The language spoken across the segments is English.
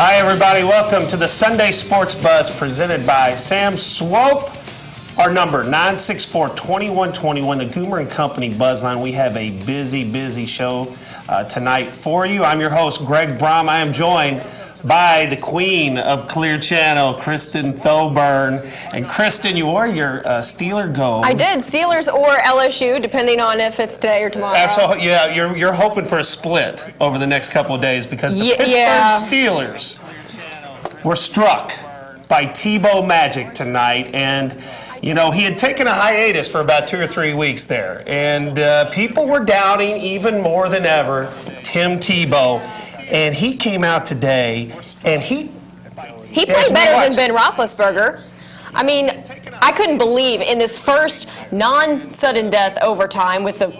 Hi, everybody. Welcome to the Sunday Sports Buzz presented by Sam Swope. Our number, 964-2121, the Goomer & Company Buzzline. We have a busy show tonight for you. I'm your host, Greg Brom. I am joined by the queen of Clear Channel, Kristen Thoburn. And Kristen, you wore your Steeler gold. I did. Steelers or LSU, depending on if it's today or tomorrow. Absolutely. Yeah, you're hoping for a split over the next couple of days because the Pittsburgh Steelers were struck by Tebow Magic tonight. And you know, he had taken a hiatus for about 2 or 3 weeks there, and people were doubting even more than ever Tim Tebow. And he came out today, and he played better than Ben Roethlisberger. I mean, I couldn't believe in this first non-sudden death overtime with the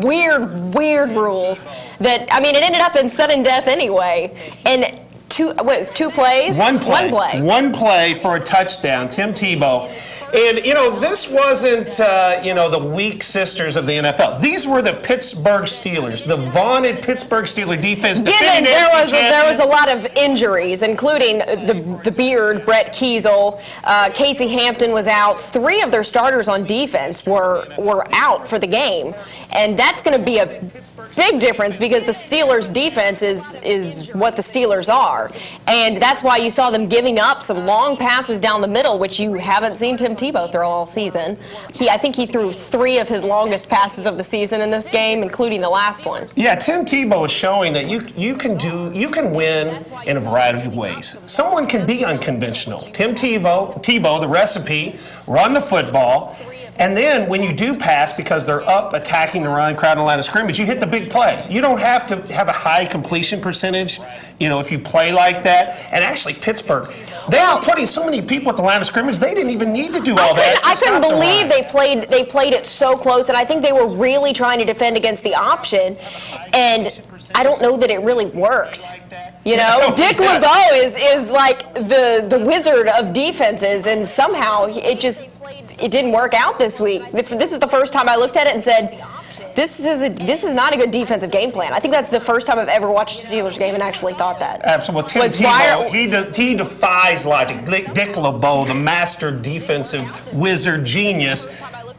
weird rules that, I mean, it ended up in sudden death anyway. And two plays? One play for a touchdown, Tim Tebow. And, you know, this wasn't, the weak sisters of the NFL. These were the Pittsburgh Steelers, the vaunted Pittsburgh Steelers defense. Given there was a lot of injuries, including the Beard, Brett Kiesel, Casey Hampton was out. 3 of their starters on defense were out for the game. And that's going to be a big difference because the Steelers' defense is what the Steelers are. And that's why you saw them giving up some long passes down the middle, which you haven't seen Tim Tebow throw all season. I think he threw 3 of his longest passes of the season in this game, including the last one. Yeah, Tim Tebow is showing that you can win in a variety of ways. Someone can be unconventional. Tim Tebow, the recipe, run the football. And then when you do pass, because they're up attacking the run, crowd and line of scrimmage, you hit the big play. You don't have to have a high completion percentage, you know, if you play like that. And actually, Pittsburgh, they were putting so many people at the line of scrimmage, they didn't even need to do all that. I couldn't believe they played it so close, and I think they were really trying to defend against the option. And I don't know that it really worked. You know, Dick LeBeau is like the wizard of defenses, and somehow it didn't work out this week. This is the first time I looked at it and said, this is not a good defensive game plan. I think that's the first time I've ever watched a Steelers game and actually thought that. Absolutely. Tim Tebow, he defies logic. Dick LeBeau, the master defensive wizard genius.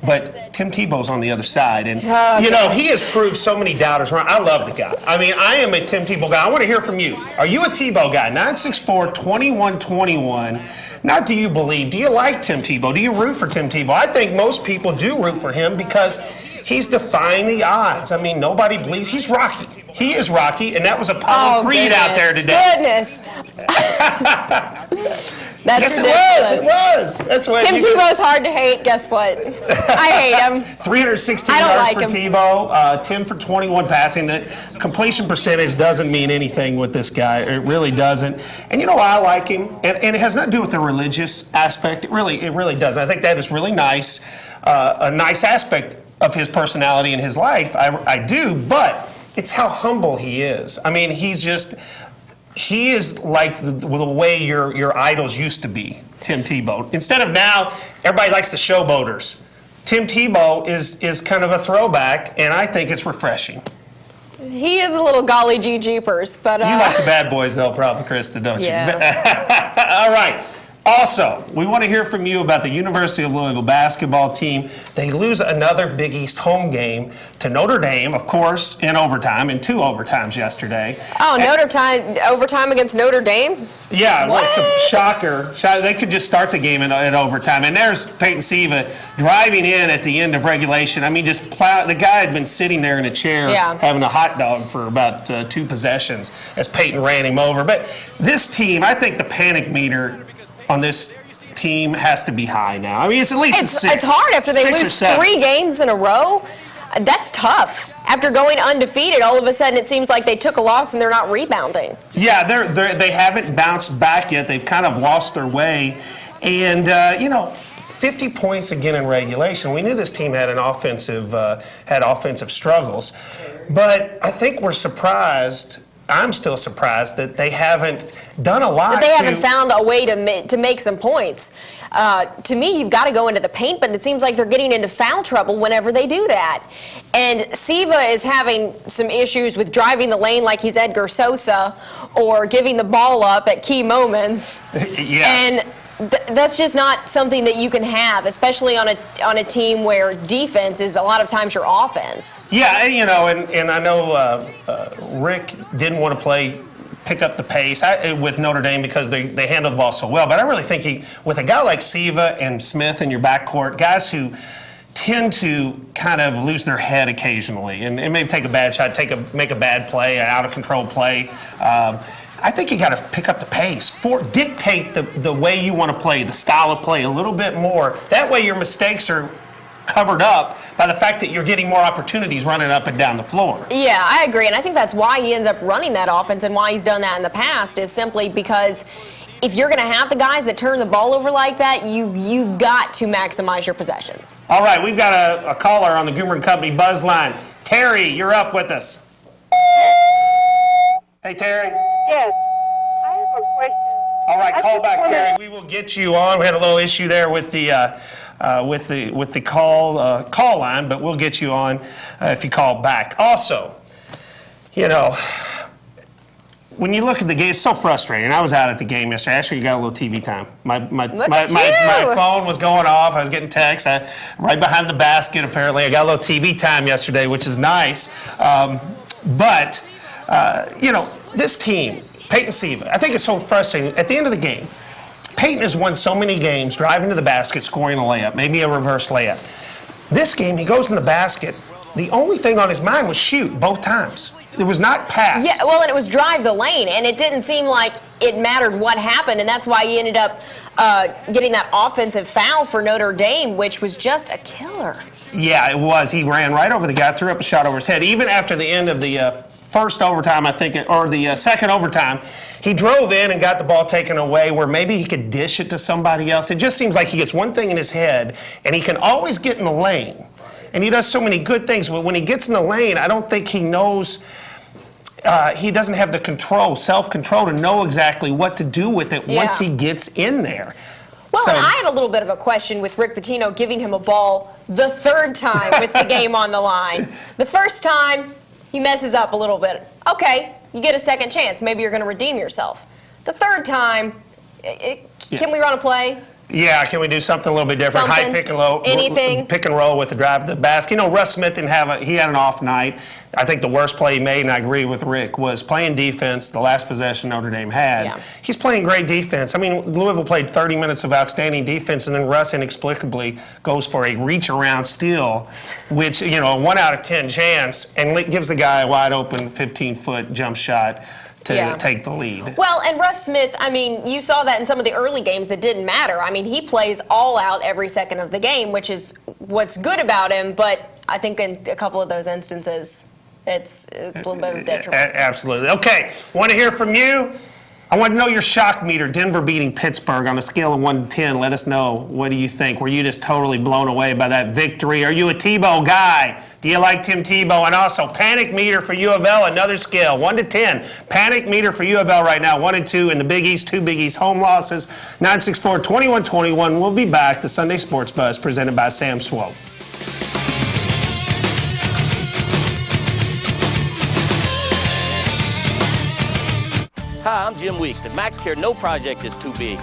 But Tim Tebow's on the other side, and you know, he has proved so many doubters wrong. I love the guy. I mean, I am a Tim Tebow guy. I want to hear from you. Are you a Tebow guy? 964-2121. Now, do you like Tim Tebow? Do you root for Tim Tebow? I think most people do root for him because he's defying the odds. I mean, nobody believes he's Rocky. He is Rocky, and that was Apollo Creed out there today. Goodness. Yes, it was. That's what Tim Tebow's hard to hate. Guess what? I hate him. 316 yards for Tebow, 10 for 21 passing. The completion percentage doesn't mean anything with this guy. It really doesn't. And you know why I like him? And it has nothing to do with the religious aspect. It really doesn't. I think that is really nice, a nice aspect of his personality and his life. I do, but it's how humble he is. I mean, he is like the way your idols used to be, Tim Tebow. Instead of now, everybody likes the showboaters. Tim Tebow is kind of a throwback, and I think it's refreshing. He is a little golly gee jeepers, but you like the bad boys, though, probably, Krista, don't you? Yeah. All right. Also, we want to hear from you about the University of Louisville basketball team. They lose another Big East home game to Notre Dame, of course, in overtime, in 2 overtimes yesterday. Oh, overtime against Notre Dame? Yeah, what? It was a shocker. They could just start the game in overtime. And there's Peyton Siva driving in at the end of regulation. I mean, the guy had been sitting there in a chair having a hot dog for about 2 possessions as Peyton ran him over. But this team, I think the panic meter on this team has to be high now. I mean, it's at least a 6. It's hard after they lose 3 games in a row. That's tough. After going undefeated, all of a sudden it seems like they took a loss and they're not rebounding. Yeah, they haven't bounced back yet. They've kind of lost their way. And, 50 points again in regulation. We knew this team had offensive struggles. But I think we're surprised I'm still surprised that they haven't done a lot. That they haven't found a way to make some points. To me, you've got to go into the paint, but it seems like they're getting into foul trouble whenever they do that. And Siva is having some issues with driving the lane like he's Edgar Sosa or giving the ball up at key moments. Yes. And that's just not something that you can have, especially on a team where defense is a lot of times your offense. Yeah, and I know Rick didn't want to pick up the pace with Notre Dame because they handle the ball so well. But I really think with a guy like Siva and Smith in your backcourt, guys who tend to kind of lose their head occasionally and maybe take a bad shot, make a bad play, an out-of-control play, I think you got to pick up the pace, dictate the way you want to play, the style of play a little bit more. That way your mistakes are covered up by the fact that you're getting more opportunities running up and down the floor. Yeah, I agree, and I think that's why he ends up running that offense and why he's done that in the past is simply because if you're going to have the guys that turn the ball over like that, you've got to maximize your possessions. All right, we've got a caller on the Goomer & Company buzz line. Terry, you're up with us. Hey, Terry. Yes, I have a question. All right, call back, Terry. We will get you on. We had a little issue there with the call line, but we'll get you on if you call back. Also, when you look at the game, it's so frustrating. I was out at the game yesterday. Actually, you got a little TV time. My phone was going off. I was getting texts. Right behind the basket, apparently. I got a little TV time yesterday, which is nice. But this team, Peyton Siva, I think it's so frustrating. At the end of the game, Peyton has won so many games driving to the basket, scoring a layup, maybe a reverse layup. This game, he goes in the basket. The only thing on his mind was shoot both times. It was not pass. Yeah, well, and it was drive the lane, and it didn't seem like it mattered what happened, and that's why he ended up getting that offensive foul for Notre Dame, which was just a killer. Yeah, it was. He ran right over the guy, threw up a shot over his head. Even after the end of the first overtime, I think, or the second overtime, he drove in and got the ball taken away where maybe he could dish it to somebody else. It just seems like he gets one thing in his head, and he can always get in the lane. And he does so many good things, but when he gets in the lane, I don't think he knows, he doesn't have the self-control to know exactly what to do with it once he gets in there. Well, and I had a little bit of a question with Rick Pitino giving him a ball the third time with the game on the line. The first time, he messes up a little bit. Okay, you get a second chance. Maybe you're going to redeem yourself. The third time, can we run a play? Yeah, can we do something a little bit different? Something, high pick and low, anything. Pick and roll with the drive to the basket. Russ Smith didn't have he had an off night. I think the worst play he made, and I agree with Rick, was playing defense, the last possession Notre Dame had. Yeah. He's playing great defense. I mean, Louisville played 30 minutes of outstanding defense, and then Russ inexplicably goes for a reach around steal, which, a 1 out of 10 chance, and gives the guy a wide open 15-foot jump shot to take the lead. Well, and Russ Smith, I mean, you saw that in some of the early games that didn't matter. I mean, he plays all out every second of the game, which is what's good about him, but I think in a couple of those instances, it's a little bit of a detriment. Absolutely. Okay, want to hear from you? I want to know your shock meter. Denver beating Pittsburgh on a scale of 1 to 10. Let us know. What do you think? Were you just totally blown away by that victory? Are you a Tebow guy? Do you like Tim Tebow? And also, panic meter for U of L, another scale, 1 to 10. Panic meter for U of L right now, 1 and 2 in the Big East, 2 Big East home losses, 964-2121. We'll be back. The Sunday Sports Buzz presented by Sam Swope. Hi, I'm Jim Weeks. At MaxCare, no project is too big.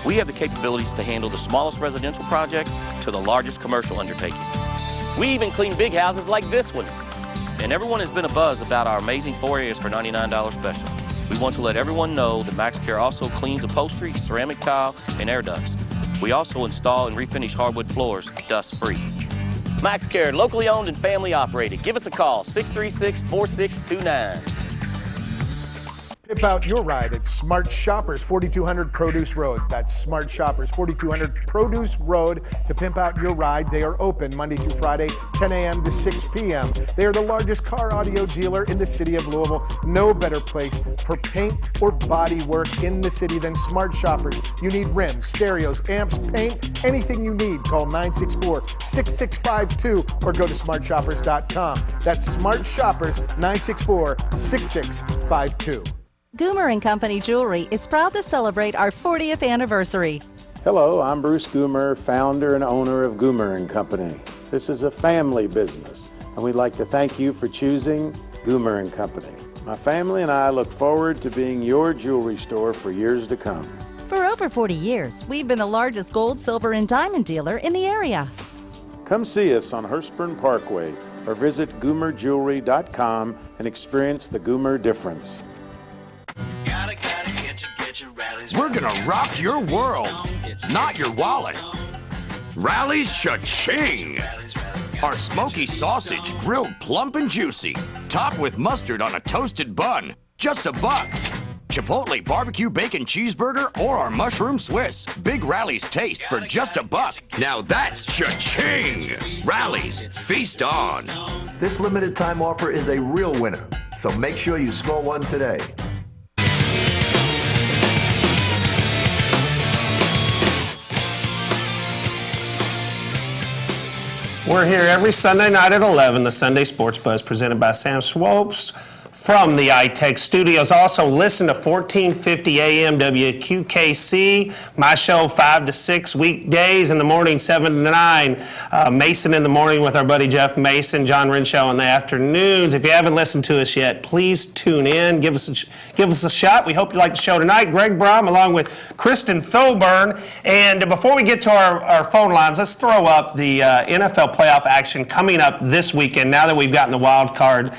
We have the capabilities to handle the smallest residential project to the largest commercial undertaking. We even clean big houses like this one. And everyone has been abuzz about our amazing 4 areas for $99 special. We want to let everyone know that MaxCare also cleans upholstery, ceramic tile, and air ducts. We also install and refinish hardwood floors dust-free. MaxCare, locally owned and family operated. Give us a call, 636-4629. Pimp out your ride at Smart Shoppers, 4200 Produce Road. That's Smart Shoppers, 4200 Produce Road to pimp out your ride. They are open Monday through Friday, 10 a.m. to 6 p.m. They are the largest car audio dealer in the city of Louisville. No better place for paint or body work in the city than Smart Shoppers. You need rims, stereos, amps, paint, anything you need. Call 964-6652 or go to smartshoppers.com. That's Smart Shoppers, 964-6652. Goomer & Company Jewelry is proud to celebrate our 40th anniversary. Hello, I'm Bruce Goomer, founder and owner of Goomer & Company. This is a family business, and we'd like to thank you for choosing Goomer & Company. My family and I look forward to being your jewelry store for years to come. For over 40 years, we've been the largest gold, silver, and diamond dealer in the area. Come see us on Hurstburn Parkway or visit goomerjewelry.com and experience the Goomer difference. We're gonna rock your world, not your wallet. Rally's Cha-Ching! Our smoky sausage, grilled plump and juicy, topped with mustard on a toasted bun, just $1. Chipotle barbecue bacon cheeseburger or our mushroom Swiss. Big Rally's taste for just $1. Now that's Cha-Ching! Rally's, feast on. This limited time offer is a real winner, so make sure you score one today. We're here every Sunday night at 11, the Sunday Sports Buzz presented by Sam Swopes from the iTech studios. Also listen to 1450 AM WQKC, my show 5 to 6 weekdays in the morning, 7 to 9. Mason in the morning with our buddy Jeff Mason, John Renshaw in the afternoons. If you haven't listened to us yet, please tune in. Give us a shot. We hope you like the show tonight. Greg Brom along with Kristen Thoburn. And before we get to our phone lines, let's throw up the NFL playoff action coming up this weekend. Now that we've gotten the wild card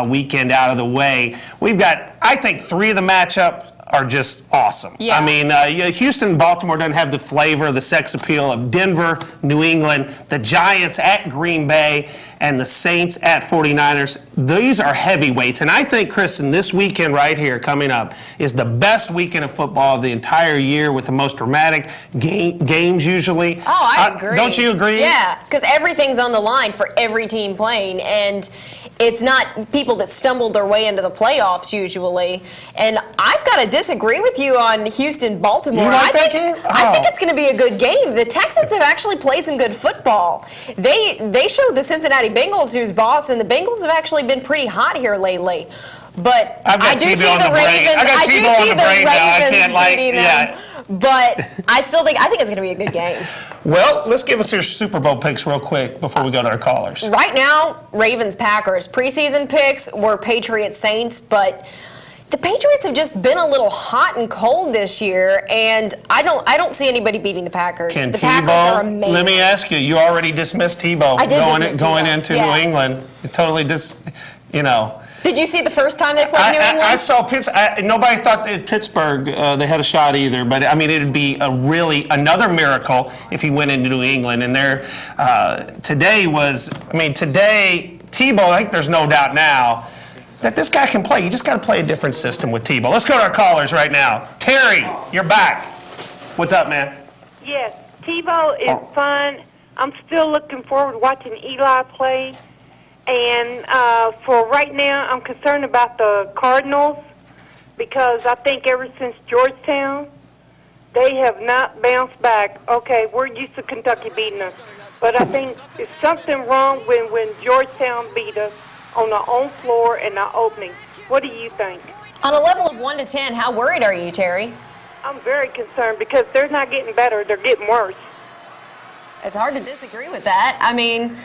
weekend out of the way, we've got, I think, 3 of the matchups are just awesome. Yeah. I mean, Houston, Baltimore doesn't have the flavor, the sex appeal of Denver, New England, the Giants at Green Bay, and the Saints at 49ers. These are heavyweights, and I think, Kristen, this weekend right here coming up is the best weekend of football of the entire year with the most dramatic games usually. Oh, I agree. Don't you agree? Yeah, because everything's on the line for every team playing, and it's not people that stumbled their way into the playoffs usually. And I've got to disagree with you on Houston-Baltimore. You like that game? Oh. I think it's going to be a good game. The Texans have actually played some good football. They showed the Cincinnati Bengals who's boss, and the Bengals have actually been pretty hot here lately. But I do see the Ravens. I do see the Ravens beating them. But I think it's going to be a good game. Well, let's give us your Super Bowl picks real quick before we go to our callers. Right now, Ravens-Packers. Preseason picks were Patriots-Saints, but the Patriots have just been a little hot and cold this year, and I don't see anybody beating the Packers. Can the Packers are amazing. Let me ask you, you already dismissed Tebow going into New England. You totally Did you see the first time they played New England? I saw Pittsburgh. Nobody thought that Pittsburgh they had a shot either, but I mean it'd be another miracle if he went into New England. And today Tebow. I think there's no doubt now that this guy can play. You just got to play a different system with Tebow. Let's go to our callers right now. Terry, you're back. What's up, man? Yes, Tebow is fun. I'm still looking forward to watching Eli play. And for right now, I'm concerned about the Cardinals because I think ever since Georgetown, they have not bounced back. Okay, we're used to Kentucky beating us, but I think there's something wrong when Georgetown beat us on our own floor in our opening. What do you think? On a level of 1 to 10, how worried are you, Terry? I'm very concerned because they're not getting better, they're getting worse. It's hard to disagree with that. I mean,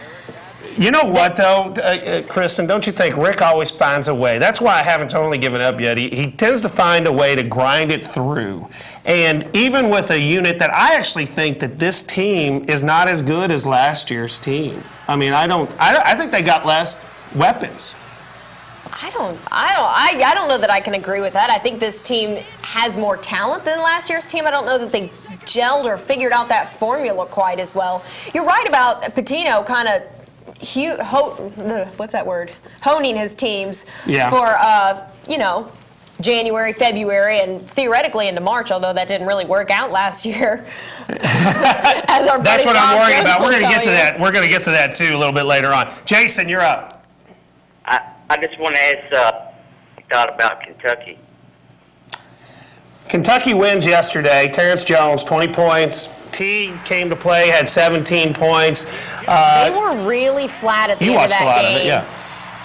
you know what, though, Kristen, don't you think Rick always finds a way? That's why I haven't totally given up yet. He tends to find a way to grind it through. And even with a unit that I actually think that this team is not as good as last year's team. I mean, I think they got less weapons. I don't know that I can agree with that. I think this team has more talent than last year's team. I don't know that they gelled or figured out that formula quite as well. You're right about Pitino kind of honing his teams for, January, February, and theoretically into March, although that didn't really work out last year. That's what I'm worried about. We're going to get to that. We're going to get to that, too, a little bit later on. Jason, you're up. I just want to ask you thought about Kentucky. Kentucky wins yesterday. Terrence Jones, 20 points. T came to play, had 17 points. They were really flat at the end of that game. You watched a lot of it, yeah.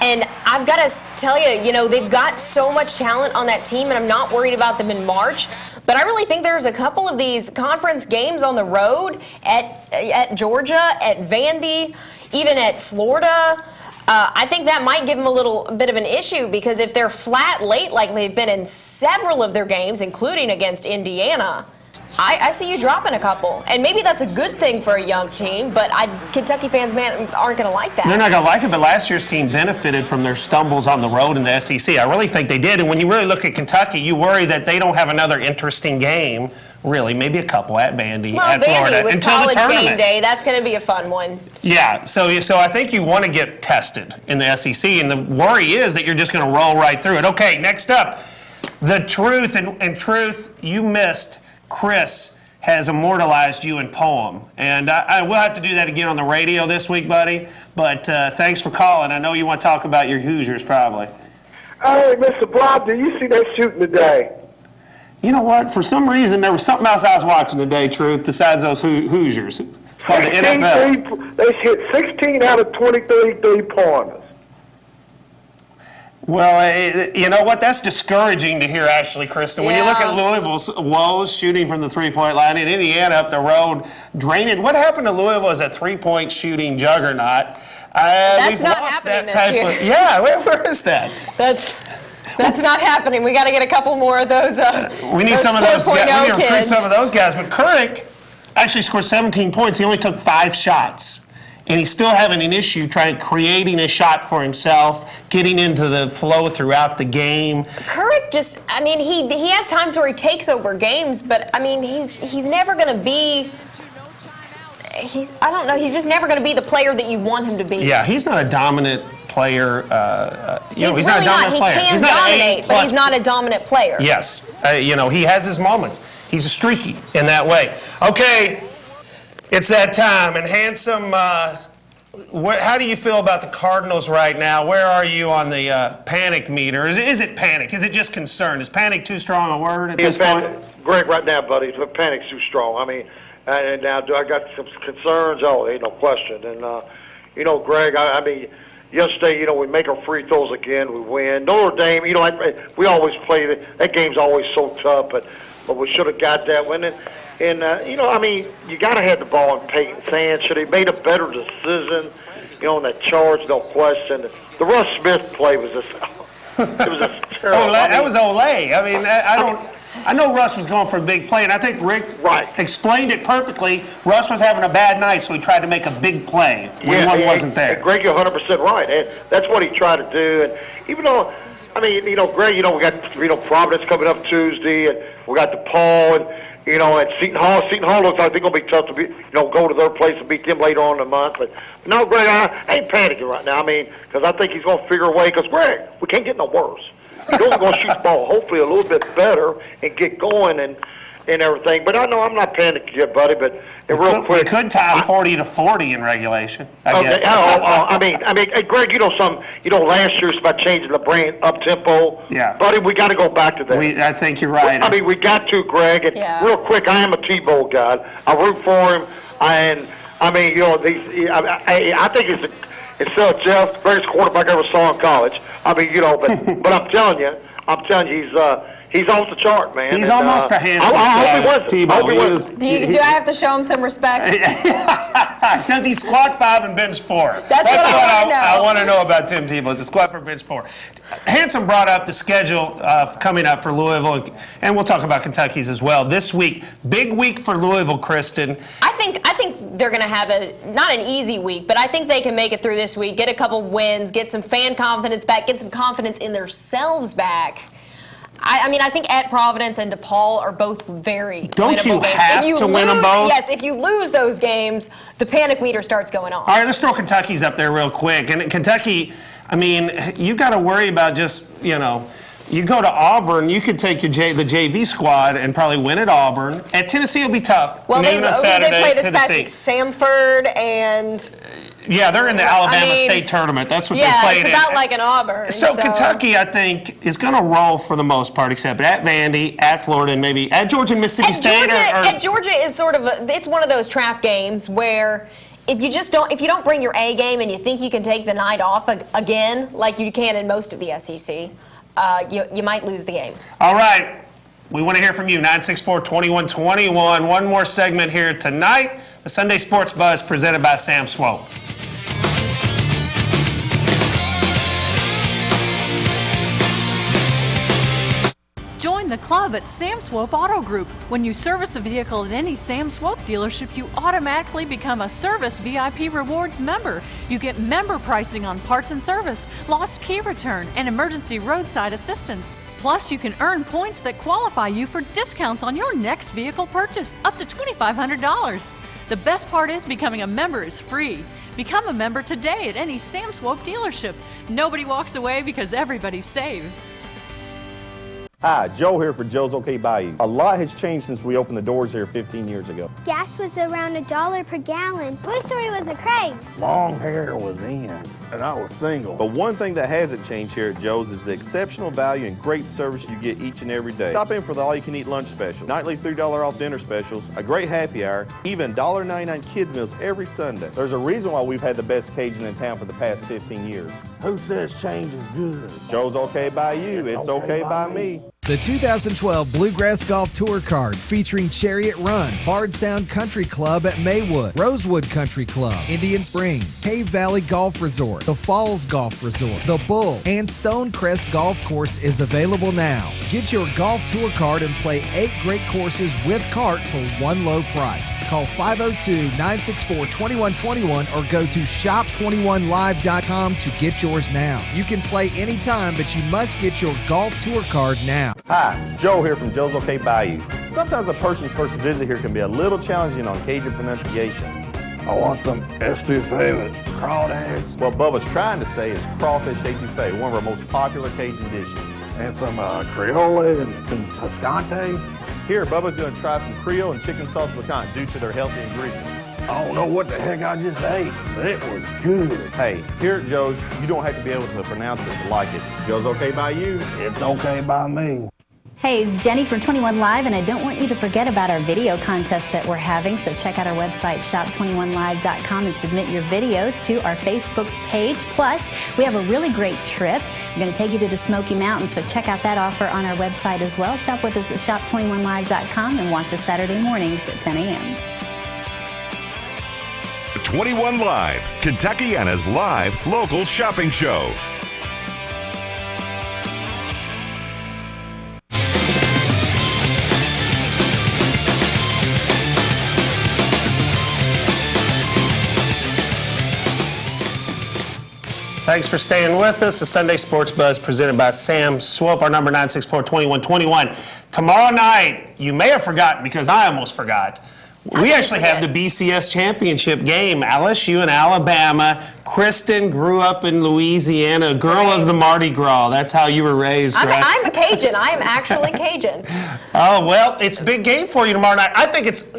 And I've got to tell you, they've got so much talent on that team, and I'm not worried about them in March. But I really think there's a couple of these conference games on the road at Georgia, at Vandy, even at Florida. I think that might give them a little bit of an issue, because if they're flat late like they've been in several of their games, including against Indiana, I see you dropping a couple. And maybe that's a good thing for a young team, but Kentucky fans aren't going to like that. They're not going to like it, but last year's team benefited from their stumbles on the road in the SEC. I really think they did. And when you really look at Kentucky, you worry that they don't have another interesting game, really, maybe a couple at Vandy, at Florida, with until college the tournament. game day, that's going to be a fun one. Yeah, so I think you want to get tested in the SEC, and the worry is that you're just going to roll right through it. Okay, next up, the truth, and truth, you missed. Chris has immortalized you in poem, and I will have to do that again on the radio this week, buddy, but thanks for calling. I know you want to talk about your Hoosiers, probably. Hey, Mr. Blob, did you see that shooting today? You know what? For some reason, there was something else I was watching today, Truth, besides those Hoosiers. It's called the NFL. They hit 16 out of 23 three-pointers. Well, you know what? That's discouraging to hear, actually, Krista. When you look at Louisville's woes shooting from the three-point line, and Indiana up the road draining. What happened to Louisville as a three-point shooting juggernaut? That's not happening this year. Yeah, where is that? That's not happening. We got to get a couple more of those. We need some of those. We need to recruit kids. some of those guys. But Couric actually scored 17 points. He only took 5 shots. And he's still having an issue creating a shot for himself, getting into the flow throughout the game. Couric just, he has times where he takes over games, but, he's never going to be, I don't know, he's just never going to be the player that you want him to be. Yeah, he's not a dominant player. He's not a dominant player. He can dominate, but he's not a dominant player. Yes. He has his moments. He's streaky in that way. Okay. It's that time, and Handsome, how do you feel about the Cardinals right now? Where are you on the panic meter? Is it panic? Is it just concern? Is panic too strong a word at this point? Greg, right now, buddy, panic's too strong. And now do I got some concerns? Oh, ain't no question. And, Greg, yesterday, we make our free throws again, we win. Notre Dame, we always play that game's always so tough, but we should have got that one. And, you got to have the ball in Peyton Sands. Should have made a better decision, on that charge, no question. The Russ Smith play was just, it was just terrible. That was Olay. I know Russ was going for a big play, and I think Rick explained it perfectly. Russ was having a bad night, so he tried to make a big play when one wasn't there. Greg, you're 100% right. And that's what he tried to do. And even though, Greg, we got, Providence coming up Tuesday, and we got DePaul, and, at Seton Hall. Seton Hall looks like they're going to be tough to beat, go to their place and beat them later on in the month. But no, Greg, I ain't panicking right now. Because I think he's going to figure a way. Because, Greg, we can't get no worse. He's only going to shoot the ball hopefully a little bit better and get going and everything. But I know I'm not panicking yet, buddy. But real quick, we could tie 40-40 in regulation. I guess. Hey, Greg, last year it's about changing the brand up tempo. Yeah. Buddy, we got to go back to that. I think you're right. We got to, Greg. And real quick, I am a Tebow guy. I root for him. I think it's still Jeff, greatest quarterback I ever saw in college. But I'm telling you, he's off the chart, man. He's almost a handsome guy. Do I have to show him some respect? Does he squat 5 and bench 4? That's what I want to know about Tim Tebow. Is a squat for bench 4? Handsome brought up the schedule coming up for Louisville, and we'll talk about Kentucky's as well. This week, big week for Louisville, Kristen. I think they're going to have not an easy week, but I think they can make it through this week, get a couple wins, get some fan confidence back, get some confidence in themselves back. I think at Providence and DePaul are both very Don't winnable you games. have to win them both? Yes, if you lose those games, the panic meter starts going on. All right, let's throw Kentucky's up there real quick. And Kentucky, you got to worry about just, You go to Auburn, you could take the JV squad and probably win at Auburn. At Tennessee, it'll be tough. Well, they play this Tennessee. past Samford and... Yeah, they're in the Alabama State Tournament. That's what they played in. Yeah, it's about like an Auburn. So Kentucky, I think, is going to roll for the most part, except at Vandy, at Florida, and maybe at Georgia and Mississippi State. At Georgia is sort of it's one of those trap games where if you don't bring your A game and you think you can take the night off again, like you can in most of the SEC, you might lose the game. All right. We want to hear from you, 964-2121. One more segment here tonight. The Sunday Sports Buzz presented by Sam Swope. Join the club at Sam Swope Auto Group. When you service a vehicle at any Sam Swope dealership, you automatically become a Service VIP Rewards member. You get member pricing on parts and service, lost key return, and emergency roadside assistance. Plus, you can earn points that qualify you for discounts on your next vehicle purchase, up to $2,500. The best part is becoming a member is free. Become a member today at any Sam Swope dealership. Nobody walks away because everybody saves. Hi, Joe here for Joe's OK Bayou. A lot has changed since we opened the doors here 15 years ago. Gas was around $1 per gallon. Blue Story was a craze. Long hair was in, and I was single. But one thing that hasn't changed here at Joe's is the exceptional value and great service you get each and every day. Stop in for the all-you-can-eat lunch special, nightly $3 off dinner specials, a great happy hour, even $1.99 kids meals every Sunday. There's a reason why we've had the best Cajun in town for the past 15 years. Who says change is good? Joe's OK Bayou. It's okay by me. The 2012 Bluegrass Golf Tour Card featuring Chariot Run, Bardstown Country Club at Maywood, Rosewood Country Club, Indian Springs, Cave Valley Golf Resort, the Falls Golf Resort, the Bull, and Stonecrest Golf Course is available now. Get your golf tour card and play 8 great courses with cart for one low price. Call 502-964-2121 or go to shop21live.com to get yours now. You can play anytime, but you must get your golf tour card now. Hi, Joe here from Joe's OK Bayou. Sometimes a person's first visit here can be a little challenging on Cajun pronunciation. I want some estouffee crawdads. What Bubba's trying to say is crawfish etouffee, one of our most popular Cajun dishes. And some Creole and Piscante. Here, Bubba's going to try some Creole and chicken sauce piquante due to their healthy ingredients. I don't know what the heck I just ate, but it was good. Hey, here at Joe's, you don't have to be able to pronounce it to like it. Joe's OK by you. It's okay by me. Hey, it's Jenny from 21 Live, and I don't want you to forget about our video contest that we're having, so check out our website, shop21live.com, and submit your videos to our Facebook page. Plus, we have a really great trip. We're going to take you to the Smoky Mountains, so check out that offer on our website as well. Shop with us at shop21live.com and watch us Saturday mornings at 10 a.m. 21 Live, Kentuckiana's live local shopping show. Thanks for staying with us. The Sunday Sports Buzz presented by Sam Swope. Our number 964-2121. Tomorrow night, you may have forgotten because I almost forgot. We actually have the BCS championship game. LSU and Alabama. Kristen grew up in Louisiana, girl of the Mardi Gras. That's how you were raised, right? I'm a Cajun. I am actually Cajun. Oh, well, it's a big game for you tomorrow night. I think it's,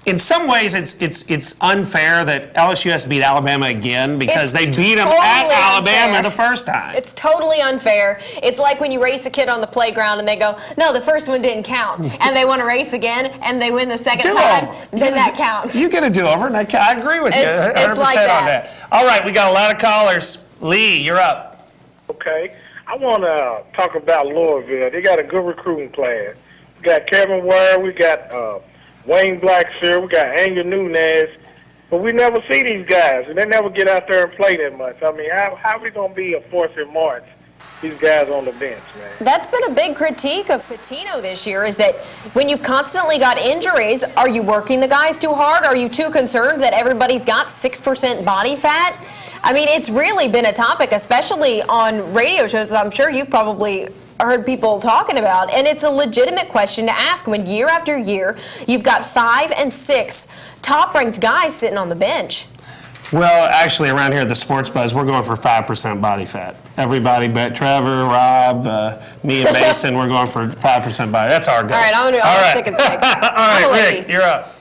in some ways, it's unfair that LSU has to beat Alabama again because they beat them at Alabama the first time. It's totally unfair. It's like when you race a kid on the playground and they go, no, the first one didn't count. And they want to race again and they win the second time, then that counts. You get a do-over, and I agree with you 100% like on that. All right, we got a lot of callers. Lee, you're up. Okay. I want to talk about Louisville. They got a good recruiting class. We got Kevin Ware, we got Wayne Blackshear, we got Angel Nunez, but we never see these guys, and they never get out there and play that much. I mean, how are we going to be a force in March? These guys on the bench, man. That's been a big critique of Pitino this year, is that when you've constantly got injuries, are you working the guys too hard? Are you too concerned that everybody's got 6% body fat? I mean, it's really been a topic, especially on radio shows that I'm sure you've probably heard people talking about. And it's a legitimate question to ask when year after year you've got 5 and 6 top-ranked guys sitting on the bench. Well, actually, around here at the Sports Buzz, we're going for 5% body fat. Everybody but Trevor, Rob, me, and Mason, we're going for 5% body. That's our goal. All right, I'm going to stick and stick. All right, Rick, you're up.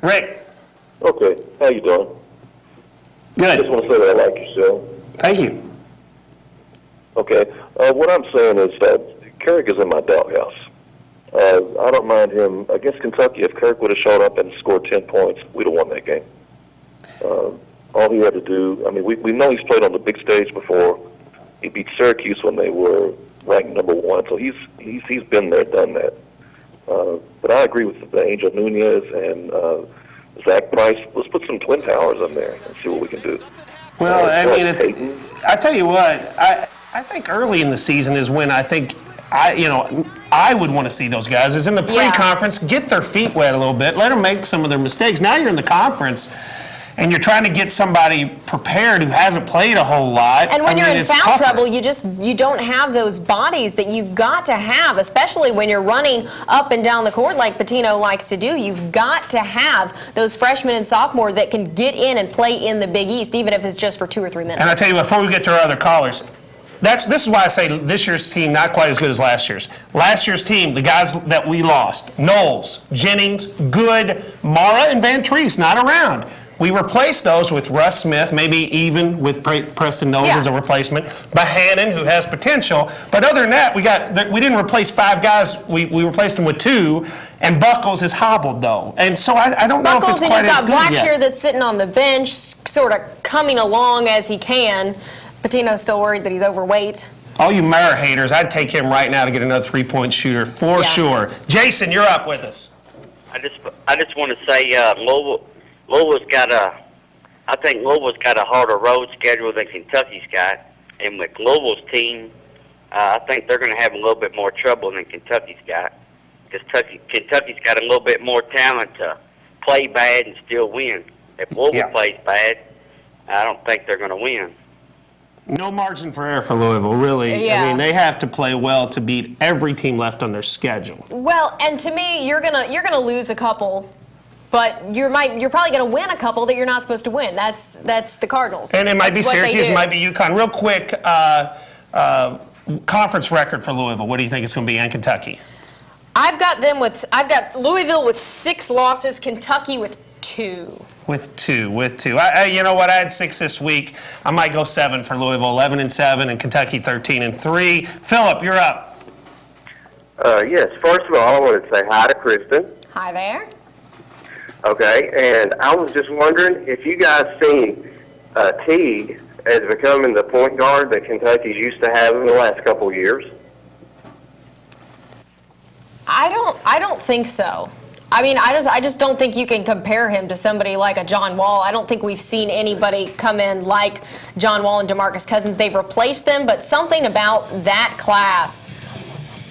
Rick. Okay, how you doing? Good. I just want to say that I like your show. Thank you. Okay, what I'm saying is that Kirk is in my doghouse. I don't mind him against Kentucky. If Kirk would have shown up and scored 10 points, we'd have won that game. All he had to do, I mean, we know he's played on the big stage before. He beat Syracuse when they were ranked #1, so he's been there, done that. But I agree with the Angel Nunez and Zach Price. Let's put some twin towers in there and see what we can do. Well, I mean, I tell you what, I think early in the season is when I think I would want to see those guys is in the pre-conference, get their feet wet a little bit, let them make some of their mistakes. Now you're in the conference, and you're trying to get somebody prepared who hasn't played a whole lot. And when you're in foul trouble, you don't have those bodies that you've got to have, especially when you're running up and down the court like Pitino likes to do. You've got to have those freshmen and sophomore that can get in and play in the Big East, even if it's just for 2 or 3 minutes. And I tell you, before we get to our other callers, this is why I say this year's team not quite as good as last year's. Last year's team, the guys that we lost, Knowles, Jennings, Good, Mara, and Van Treese, not around. We replaced those with Russ Smith, maybe even with Preston Knowles as a replacement, Bohannon, who has potential. But other than that, we didn't replace 5 guys. We replaced them with 2, and Buckles is hobbled, though. And so I don't know if it's quite as good yet. Buckles, and you've got Blackshear that's sitting on the bench, sort of coming along as he can. Patino's still worried that he's overweight. All you Mara haters, I'd take him right now to get another 3-point shooter for sure. Jason, you're up with us. I just want to say Louisville's got a harder road schedule than Kentucky's got, and with Louisville's team, I think they're going to have a little bit more trouble than Kentucky's got. Kentucky's got a little bit more talent to play bad and still win. If Louisville plays bad, I don't think they're going to win. No margin for error for Louisville, really. Yeah. I mean, they have to play well to beat every team left on their schedule. Well, and to me, you're gonna lose a couple, but you're probably gonna win a couple that you're not supposed to win. That's the Cardinals. And it might be Syracuse, it might be UConn. Real quick, conference record for Louisville. What do you think it's going to be, and Kentucky? I've got Louisville with 6 losses, Kentucky with 2. With two. You know what? I had 6 this week. I might go 7 for Louisville, 11-7, and Kentucky 13-3. Philip, you're up. Yes. First of all, I wanted to say hi to Kristen. Hi there. Okay, and I was just wondering if you guys seen Teague as becoming the point guard that Kentucky's used to have in the last couple of years. I don't think so. I mean, I just don't think you can compare him to somebody like a John Wall. I don't think we've seen anybody come in like John Wall and DeMarcus Cousins. They've replaced them, but something about that class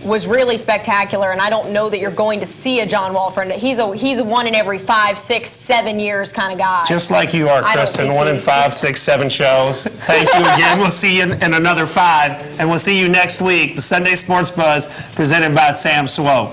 was really spectacular, and I don't know that you're going to see a John Wall friend. He's a 1 in every 5, 6, 7 years kind of guy. Just like you are, Kristen. 1 in 5, 6, 7 shows. Thank you again. We'll see you in another 5, and we'll see you next week. The Sunday Sports Buzz presented by Sam Swope.